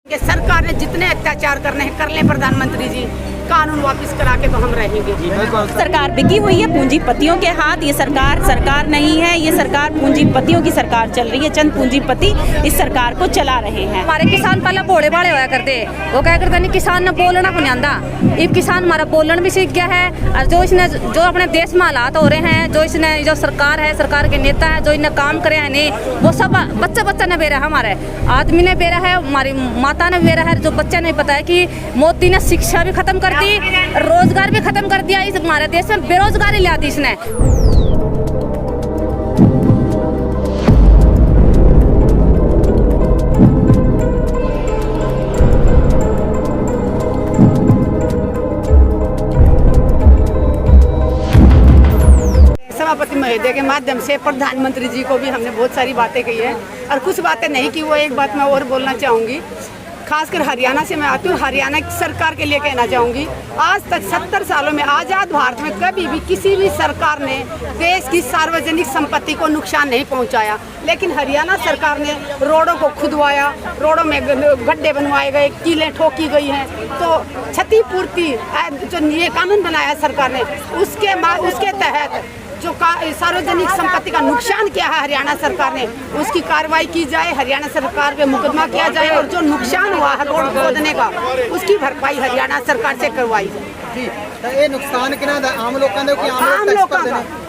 कि सरकार ने जितने अत्याचार करने हैं कर लें प्रधानमंत्री जी, कानून वापस करा के तो हम रहेंगे। सरकार बिकी हुई है पूंजीपतियों के हाथ। ये सरकार नहीं है, ये सरकार पूंजीपतियों की सरकार चल रही है। चंद पूंजीपति इस सरकार को चला रहे हैं। हमारे किसान पहले भोले भाले होया करते, वो क्या करते नहीं, किसान ने बोलना को नहीं आता। अब किसान हमारा बोलना भी सीख गया है। और जो अपने देश में हालात हो रहे हैं, जो सरकार है, सरकार के नेता है, जो इन्हें काम करे हैं नहीं, वो सब बच्चा ने बेरा है। हमारे आदमी ने बेरा है, हमारी माता ने बेरा है। जो बच्चा नहीं पता है कि मोदी ने शिक्षा भी खत्म कर दी, रोजगार भी खत्म कर दिया। इस हमारे देश में बेरोजगारी ला दी इसने। सभापति महोदय के माध्यम से प्रधानमंत्री जी को भी हमने बहुत सारी बातें कही है और कुछ बातें नहीं की। वो एक बात मैं और बोलना चाहूँगी, खासकर हरियाणा से मैं आती हूँ। हरियाणा की सरकार के लिए कहना चाहूँगी, आज तक 70 सालों में आज़ाद भारत में कभी भी किसी भी सरकार ने देश की सार्वजनिक संपत्ति को नुकसान नहीं पहुँचाया। लेकिन हरियाणा सरकार ने रोडों को खुदवाया, रोडों में गड्ढे बनवाए गए, कीलें ठोकी गई हैं। तो क्षतिपूर्ति जो ये कानून बनाया सरकार ने, उसके तहत जो सार्वजनिक संपत्ति का नुकसान किया है हरियाणा सरकार ने, उसकी कार्रवाई की जाए, हरियाणा सरकार पे मुकदमा किया जाए और जो नुकसान हुआ है रोड खोदने का, उसकी भरपाई हरियाणा सरकार से करवाई जाए। ये नुकसान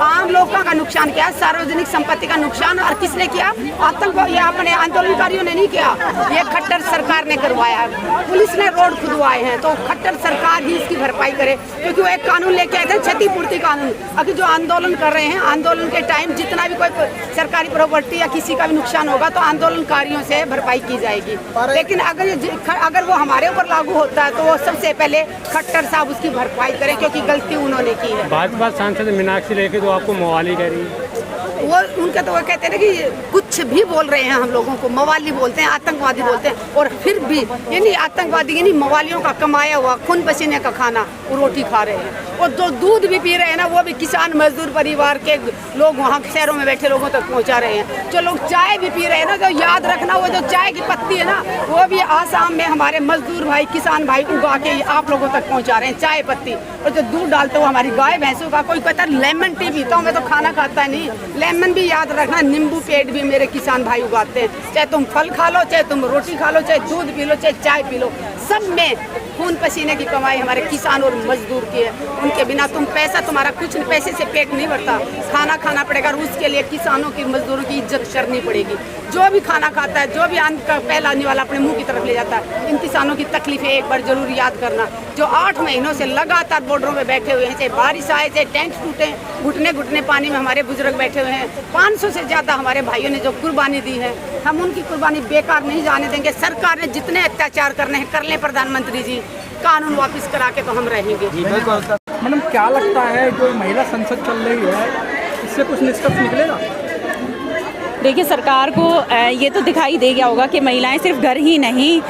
आम लोगों का नुकसान क्या है? सार्वजनिक संपत्ति का नुकसान। और किसने किया? आतंकवादी या अपने आंदोलनकारियों ने नहीं किया, ये खट्टर सरकार ने करवाया है। पुलिस ने रोड खुदवाए हैं, तो खट्टर सरकार ही इसकी भरपाई करे, क्योंकि वो एक कानून लेके आए थे, क्षतिपूर्ति कानून। अभी जो आंदोलन कर रहे हैं, आंदोलन के टाइम जितना भी कोई सरकारी प्रॉपर्टी या किसी का भी नुकसान होगा तो आंदोलनकारियों से भरपाई की जाएगी। लेकिन अगर वो हमारे ऊपर लागू होता है तो वो सबसे पहले खट्टर साहब उसकी भरपाई करें, क्योंकि गलती उन्होंने की है। भाजपा सांसद मीनाक्षी लेखी तो आपको मवाली कह रही है। वो उनका तो वो कहते हैं ना कि कुछ भी बोल रहे हैं, हम लोगों को मवाली बोलते हैं, आतंकवादी बोलते हैं। और फिर भी ये नहीं आतंकवादी की नहीं, मवालियों का कमाया हुआ खून पसीने का खाना वो रोटी खा रहे हैं। और जो दूध भी पी रहे हैं ना, वो भी किसान मजदूर परिवार के लोग वहाँ शहरों में बैठे लोगों तक पहुँचा रहे हैं। जो लोग चाय भी पी रहे हैं ना, तो याद रखना वो जो चाय की पत्ती है ना, वो भी आसाम में हमारे मजदूर भाई, किसान भाई उगा के आप लोगों तक पहुँचा रहे हैं चाय पत्ती। और जो दूध डालते हो हमारी गाय भैंसों का, कोई कहता है लेमन टी पीता हूँ मैं, तो खाना खाता नहीं। लेमन भी याद रखना, नींबू पेड़ भी मेरे किसान भाई उगाते हैं। चाहे तुम फल खा लो, चाहे तुम रोटी खा लो, चाहे दूध पी लो, चाहे चाय पी लो, सब में खून पसीने की कमाई हमारे किसान और मजदूर की है। उनके बिना तुम्हारा कुछ पैसे से पेट नहीं भरता, खाना खाना पड़ेगा। और उसके लिए किसानों की, मजदूरों की इज्जत करनी पड़ेगी। जो भी खाना खाता है, जो भी अन्न का पहला आने वाला अपने मुंह की तरफ ले जाता है, इन किसानों की तकलीफें एक बार जरूर याद करना। जो 8 महीनों से लगातार बॉर्डरों में बैठे हुए हैं, चाहे बारिश आए, चाहे टैंक टूटे, घुटने पानी में हमारे बुजुर्ग बैठे हुए हैं। 500 से ज़्यादा हमारे भाइयों ने जो कुर्बानी दी है, हम उनकी कुर्बानी बेकार नहीं जाने देंगे। सरकार ने जितने अत्याचार करने हैं कर लें प्रधानमंत्री जी, कानून वापस करा के तो हम रहेंगे। मैडम क्या लगता है जो महिला संसद चल रही है, इससे कुछ निष्कर्ष निकलेगा? देखिए, सरकार को ये तो दिखाई दे गया होगा कि महिलाएं सिर्फ घर ही नहीं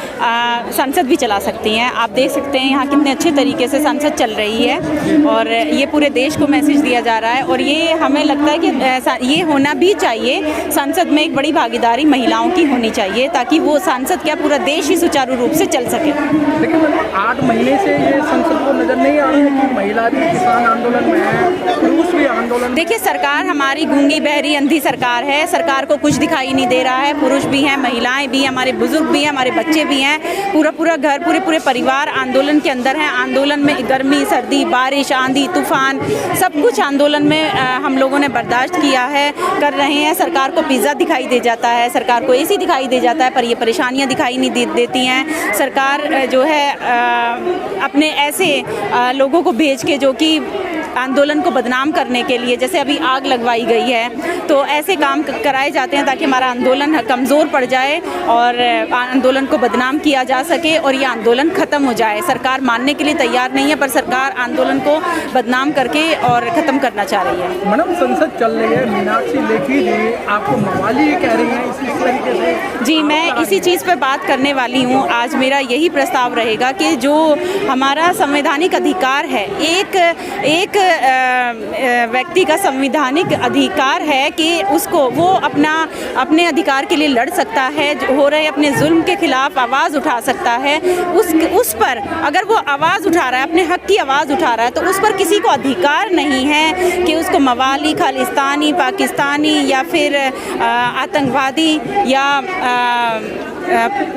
संसद भी चला सकती हैं। आप देख सकते हैं यहाँ कितने अच्छे तरीके से संसद चल रही है और ये पूरे देश को मैसेज दिया जा रहा है। और ये हमें लगता है कि ये होना भी चाहिए। संसद में एक बड़ी भागीदारी महिलाओं की होनी चाहिए, ताकि वो संसद क्या पूरा देश ही सुचारू रूप से चल सके। लेकिन 8 महीने से ये संसद को नजर नहीं आ रहा है कि महिला भी किसान आंदोलन में है, पुरुष भी आंदोलन। देखिए, सरकार हमारी गूंगी बहरी अंधी सरकार है। सरकार को कुछ दिखाई नहीं दे रहा है। पुरुष भी हैं, महिलाएं भी हैं, हमारे बुजुर्ग भी हैं, हमारे बच्चे भी हैं। पूरा घर, पूरे परिवार आंदोलन के अंदर हैं। आंदोलन में गर्मी, सर्दी, बारिश, आंधी, तूफान, सब कुछ आंदोलन में हम लोगों ने बर्दाश्त किया है, कर रहे हैं। सरकार को पिज़्ज़ा दिखाई दे जाता है, सरकार को एसी दिखाई दे जाता है, पर ये परेशानियाँ दिखाई नहीं देती हैं। सरकार जो है अपने ऐसे लोगों को भेज के जो कि आंदोलन को बदनाम करने के लिए, जैसे अभी आग लगवाई गई है, तो ऐसे काम कराए जाते हैं ताकि हमारा आंदोलन कमज़ोर पड़ जाए और आंदोलन को बदनाम किया जा सके और ये आंदोलन ख़त्म हो जाए। सरकार मानने के लिए तैयार नहीं है, पर सरकार आंदोलन को बदनाम करके और ख़त्म करना चाह रही है। मैडम, संसद चल रही है, मीनाक्षी लेखी जी आपको मवाली कह रही हैं, इस तरीके से? जी, मैं इसी चीज़ पर बात करने वाली हूँ। आज मेरा यही प्रस्ताव रहेगा कि जो हमारा संवैधानिक अधिकार है, एक व्यक्ति का संवैधानिक अधिकार है कि वो अपने अधिकार के लिए लड़ सकता है, हो रहे अपने जुल्म के खिलाफ आवाज़ उठा सकता है। उस पर अगर वो आवाज़ उठा रहा है, अपने हक की आवाज़ उठा रहा है, तो उस पर किसी को अधिकार नहीं है कि उसको मवाली, खालिस्तानी, पाकिस्तानी या फिर आतंकवादी या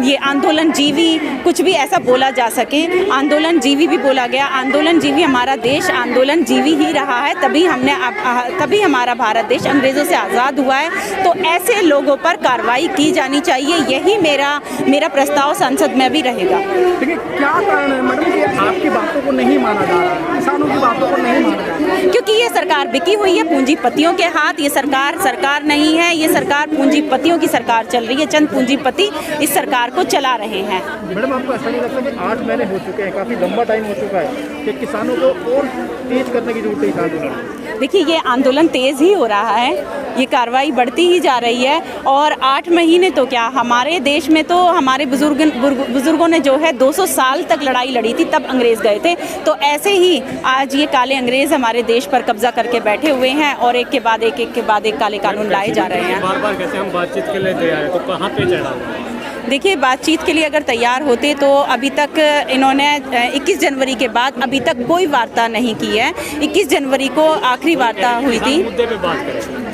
ये आंदोलन जीवी कुछ भी ऐसा बोला जा सके। आंदोलन जीवी भी बोला गया। आंदोलन जीवी, हमारा देश आंदोलन जीवी ही रहा है, तभी हमारा भारत देश अंग्रेज़ों से आज़ाद हुआ है। तो ऐसे लोगों पर कार्रवाई की जानी चाहिए। यही मेरा प्रस्ताव संसद में भी रहेगा। देखिए, क्या कारण है मैडम कि आपकी बातों को नहीं माना जा रहा है, किसानों की बातों को नहीं माना जा रहा है? क्योंकि ये सरकार बिकी हुई है पूंजीपतियों के हाथ। ये सरकार नहीं है, ये सरकार पूंजीपतियों की सरकार चल रही है। चंद पूंजीपति इस सरकार को चला रहे हैं। मैडम, आपको ऐसा नहीं लगता कि 8 महीने हो चुके हैं, काफ़ी लंबा टाइम हो चुका है कि किसानों को और तेज करने की जरूरत है आंदोलन? देखिए, ये आंदोलन तेज़ ही हो रहा है, ये कार्रवाई बढ़ती ही जा रही है। और 8 महीने तो क्या, हमारे देश में तो हमारे बुजुर्गों ने जो है 200 साल तक लड़ाई लड़ी थी, तब अंग्रेज़ गए थे। तो ऐसे ही आज ये काले अंग्रेज़ हमारे देश पर कब्जा करके बैठे हुए हैं और एक के बाद एक काले कानून लाए जा रहे हैं। बार-बार कैसे हम बातचीत के लिए तैयार हैं, तो कहाँ पे चढ़ा हुआ है? देखिए, बातचीत के लिए अगर तैयार होते तो अभी तक इन्होंने 21 जनवरी के बाद अभी तक कोई वार्ता नहीं की है। 21 जनवरी को आखिरी वार्ता हुई थी। मुद्दे पे बात करें,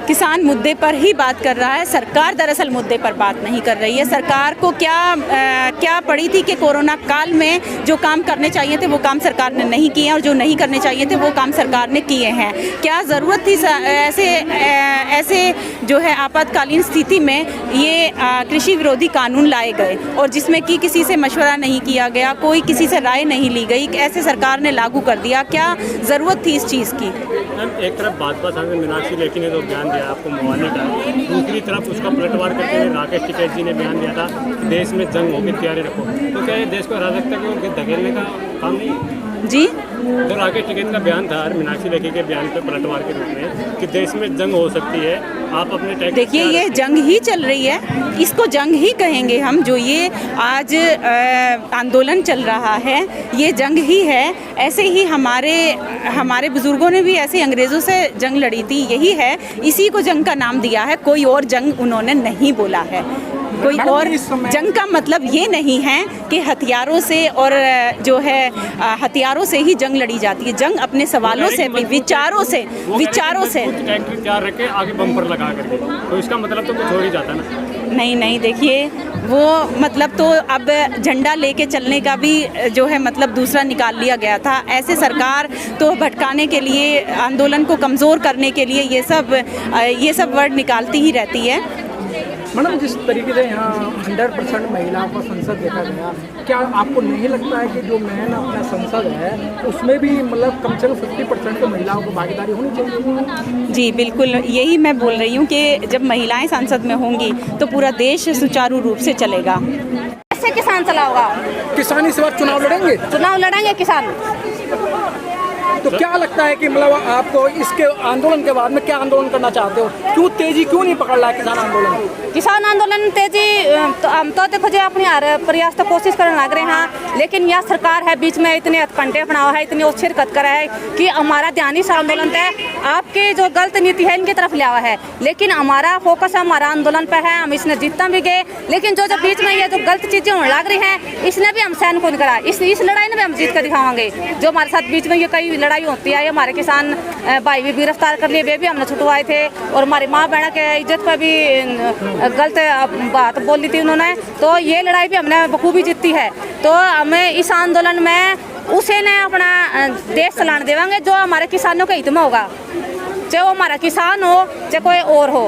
किसान मुद्दे पर ही बात कर रहा है। सरकार दरअसल मुद्दे पर बात नहीं कर रही है। सरकार को क्या पड़ी थी कि कोरोना काल में जो काम करने चाहिए थे वो काम सरकार ने नहीं किए हैं, और जो नहीं करने चाहिए थे वो काम सरकार ने किए हैं। क्या ज़रूरत थी ऐसे जो है आपातकालीन स्थिति में ये कृषि विरोधी कानून लाए गए, और जिसमें कि किसी से मशवरा नहीं किया गया, कोई किसी से राय नहीं ली गई, ऐसे सरकार ने लागू कर दिया। क्या ज़रूरत थी इस चीज़ की? एक तरफ भाजपा सांसद मीनाक्षी लेखी ने तो बयान दिया आपको मवाली का, दूसरी तरफ उसका पलटवार करते हुए राकेश टिकैत जी ने बयान दिया था कि देश में जंग होगी, तैयारी रखो। तो क्या ये देश को अराजकता की ओर धकेलने का काम नहीं है? जी, तो राकेश टिकैत का बयान था मीनाक्षी लेखी के बयान पे पलटवार के रूप में कि देश में जंग हो सकती है, आप अपने टैक्स। देखिए, ये जंग ही चल रही है, इसको जंग ही कहेंगे हम। जो ये आज आंदोलन चल रहा है, ये जंग ही है। ऐसे ही हमारे बुजुर्गों ने भी ऐसे अंग्रेज़ों से जंग लड़ी थी, यही है, इसी को जंग का नाम दिया है। कोई और जंग उन्होंने नहीं बोला है। कोई और जंग का मतलब ये नहीं है कि हथियारों से और जो है हथियारों से ही जंग लड़ी जाती है। जंग अपने सवालों से, विचारों से ट्रैक्टर तैयार रखे आगे बम्पर लगा करके, तो इसका मतलब तो कुछ हो ही जाता ना। नहीं, देखिए, वो मतलब तो अब झंडा लेके चलने का भी जो है मतलब दूसरा निकाल लिया गया था। ऐसे सरकार तो भटकाने के लिए, आंदोलन को कमज़ोर करने के लिए ये सब वर्ड निकालती ही रहती है। मैडम, जिस तरीके से यहाँ 100% महिलाओं का संसद देखा गया, क्या आपको नहीं लगता है कि जो मेन अपना संसद है उसमें भी मतलब कम से कम 50% तो महिलाओं को भागीदारी होनी चाहिए? जी बिल्कुल, यही मैं बोल रही हूँ कि जब महिलाएं संसद में होंगी तो पूरा देश सुचारू रूप से चलेगा। कैसे किसान चला होगा? किसान इस बार चुनाव लड़ेंगे किसान। तो क्या लगता है कि मतलब आपको इसके आंदोलन के बाद में क्या आंदोलन करना चाहते हो? क्यों तेजी क्यों नहीं पकड़ रहा है किसान आंदोलन तेजी? तो हम तो देखो जी अपनी प्रयास तो कोशिश करने लग रहे हैं, लेकिन यह सरकार है बीच में इतने हथकंडे अपनावा है, इतनी शिरकत करा है कि हमारा ध्यान इस आंदोलन पे आपके जो गलत नीति है इनकी तरफ लिया हुआ है। लेकिन हमारा फोकस हमारा आंदोलन पे है। हम इसने जीतना भी गए, लेकिन जो बीच में ये जो गलत चीजें होने लग रही हैं इसने भी हम सहन को नहीं करा। इस लड़ाई में भी हम जीत कर दिखावांगे। जो हमारे साथ बीच में ये कई लड़ाई होती है, हमारे किसान भाई भी गिरफ्तार कर लिए, वे भी हमने छुटवाए थे, और हमारी माँ बहन के इज्जत पर भी गलत बात बोली थी उन्होंने। तो ये लड़ाई भी हमने बखूबी जीती है। तो हमें इस आंदोलन में उसे ने अपना देश चलाने देवांगे जो हमारे किसानों के हित में होगा, चाहे वो हमारा किसान हो चाहे कोई और हो।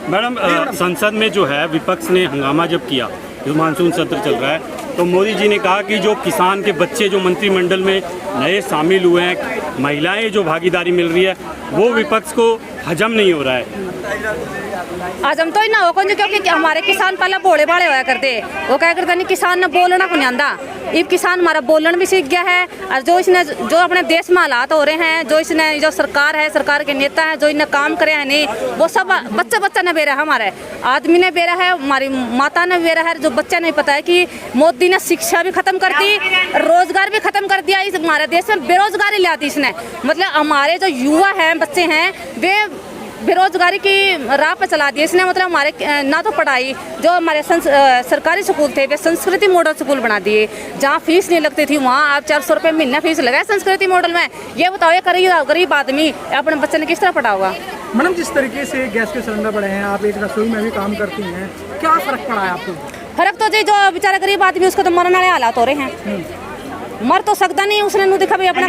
मैडम, संसद में जो है विपक्ष ने हंगामा जब किया, जो मानसून सत्र चल रहा है, तो मोदी जी ने कहा कि जो किसान के बच्चे जो मंत्रिमंडल में नए शामिल हुए हैं, महिलाएं जो भागीदारी मिल रही है, वो विपक्ष को हजम नहीं हो रहा है। आज हम तो ही ना हो कौन, क्योंकि हमारे किसान पहले भोले भाले होया करते, वो क्या करते नहीं किसान ने बोलना को नहीं आंदा। अब किसान हमारा बोलन भी सीख गया है। और जो अपने देश में हालात हो रहे हैं, जो सरकार है, सरकार के नेता हैं, जो इन्हें काम करे हैं नहीं, वो सब बच्चा ने बेरा है, हमारे आदमी ने बेरा है, हमारी माता ने बेरा है। जो बच्चा नहीं पता है कि मोदी ने शिक्षा भी खत्म कर दी, रोजगार भी खत्म कर दिया। इस हमारे देश में बेरोजगारी ला दी इसने। मतलब हमारे जो युवा हैं, बच्चे हैं, वे बेरोजगारी की राह पर चला दिया इसने। मतलब हमारे ना तो पढ़ाई, जो हमारे सरकारी स्कूल थे वे संस्कृति मॉडल स्कूल बना दिए, जहाँ फीस नहीं लगती थी वहाँ आप 400 रुपये महीना फीस लगाए संस्कृति मॉडल में। ये बताओ ये गरीब आदमी अपने बच्चे ने किस तरह पढ़ाओगा। मैडम, जिस तरीके से गैस के सिलेंडर बढ़े हैं, आप एक रसोई में भी काम करती हैं, क्या फ़र्क पड़ा है आपको? फर्क तो जी जो बेचारा गरीब आदमी उसको तो मरने वाले हालात हो रहे हैं। मर तो सकता नहीं उसने, नू दिखा भाई अपना।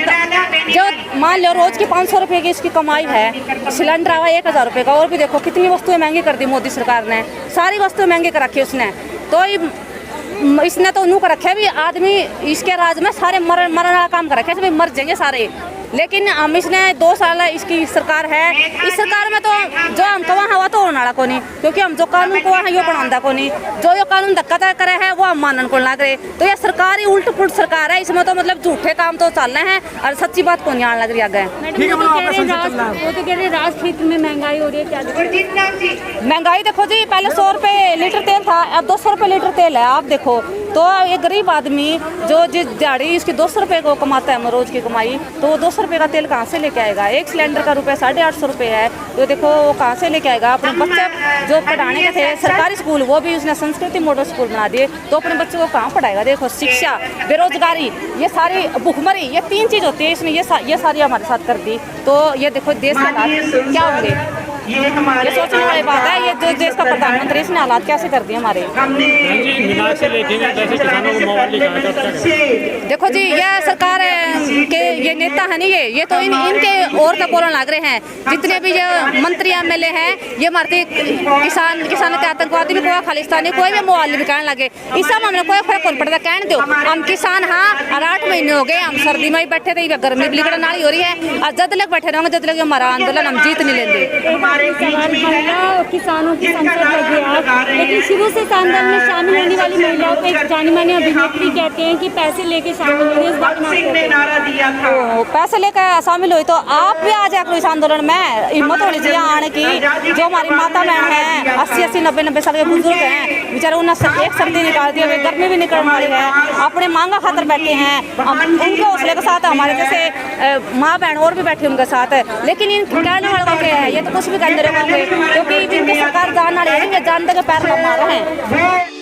जो मान लो रोज की 500 रुपये की इसकी कमाई है, सिलेंडर आवा 1000 रुपये का, और भी देखो कितनी वस्तुएं महंगी कर दी मोदी सरकार ने, सारी वस्तुएं महंगी कर रखी उसने। तो इसने तो नू कर रखे भी आदमी, इसके राज में सारे मरने वाला काम कर रखे, मर जाएंगे सारे। लेकिन हम इसने 2 साल इसकी सरकार है, इस सरकार में तो जो हम कवा है वो तो होने वाला को नहीं, क्योंकि हम जो कानून को है यो बनाता को नहीं, जो कानून धक्का करे है वो हम मानन को लग रहे। तो ये सरकार ही उल्ट पुलट सरकार है, इसमें तो मतलब झूठे काम तो चल रहे हैं और सच्ची बात को नहीं आने लग रही आगे। ठीक है, वो तो कह रहे राज क्षेत्र में महंगाई हो रही है, क्या महंगाई देखो जी, पहले 100 रुपये लीटर तेल था, अब 200 रुपये लीटर तेल है। आप देखो तो ये गरीब आदमी जो जिस दिहाड़ी इसकी 200 रुपये को कमाता है रोज की कमाई, तो वो 200 रुपये का तेल कहाँ से लेके आएगा? एक सिलेंडर का रुपये 850 रुपये है, तो देखो वो कहाँ से लेके आएगा? अपने बच्चे जो पढ़ाने के थे सरकारी स्कूल, वो भी उसने संस्कृति मॉडल स्कूल बना दिए, तो अपने बच्चों को कहाँ पढ़ाएगा? देखो शिक्षा, बेरोजगारी, ये सारी भुखमरी, ये 3 चीज़ होती है, इसने ये सारी हमारे साथ कर दी। तो ये देखो देश के हालात क्या होंगे, ये सोचने वाली बात है। ये जो देश का प्रधानमंत्री इसने हालात कैसे कर दिए हमारे। देखो जी ये सरकार के ये नेता है नहीं, ये तो इनके और तक बोलने लग रहे हैं। जितने भी ये मंत्री MLA हैं, ये मारते किसान के आतंकवादी भी, कोई खालिस्तानी, कोई भी मुआलिम भी कहने लगे। इस सब हमने कोई फर्क नहीं पड़ता, कहने दो हम किसान। हाँ, और 8 महीने हो गए हम सर्दी में ही बैठे थे, गर्मी भी लिगड़न वाली हो रही है, और जब तक बैठे रहेंगे जब तक हमारा आंदोलन हम जीत नहीं लेंगे। महिला किसानों की संसद लगी आप, लेकिन शुरू से इस आंदोलन में शामिल होने वाली महिलाओं को एक जानी मानी अभिनेत्री कहते हैं कि पैसे लेके शामिल हुई, इस बात में पैसे लेकर शामिल हुई, तो आप भी आ जाए इस आंदोलन में। हिम्मत होनी चाहिए आने की। जो हमारी माता बहन है 80-80, 90-90 साल के बुजुर्ग हैं, बेचारे उन्हें एक सर्दी निकाल दी, गर्मी भी निकलने वाली है, अपने मांगा खातर बैठे हैं। उनके हौसले के साथ हमारे जैसे माँ बहन और भी बैठे उनके साथ। लेकिन इन कहने वालों के है ये तो कुछ भी करने रहोगे, क्योंकि जिनकी सरकार जान वाली है, जान तक पैर मार रहे हैं।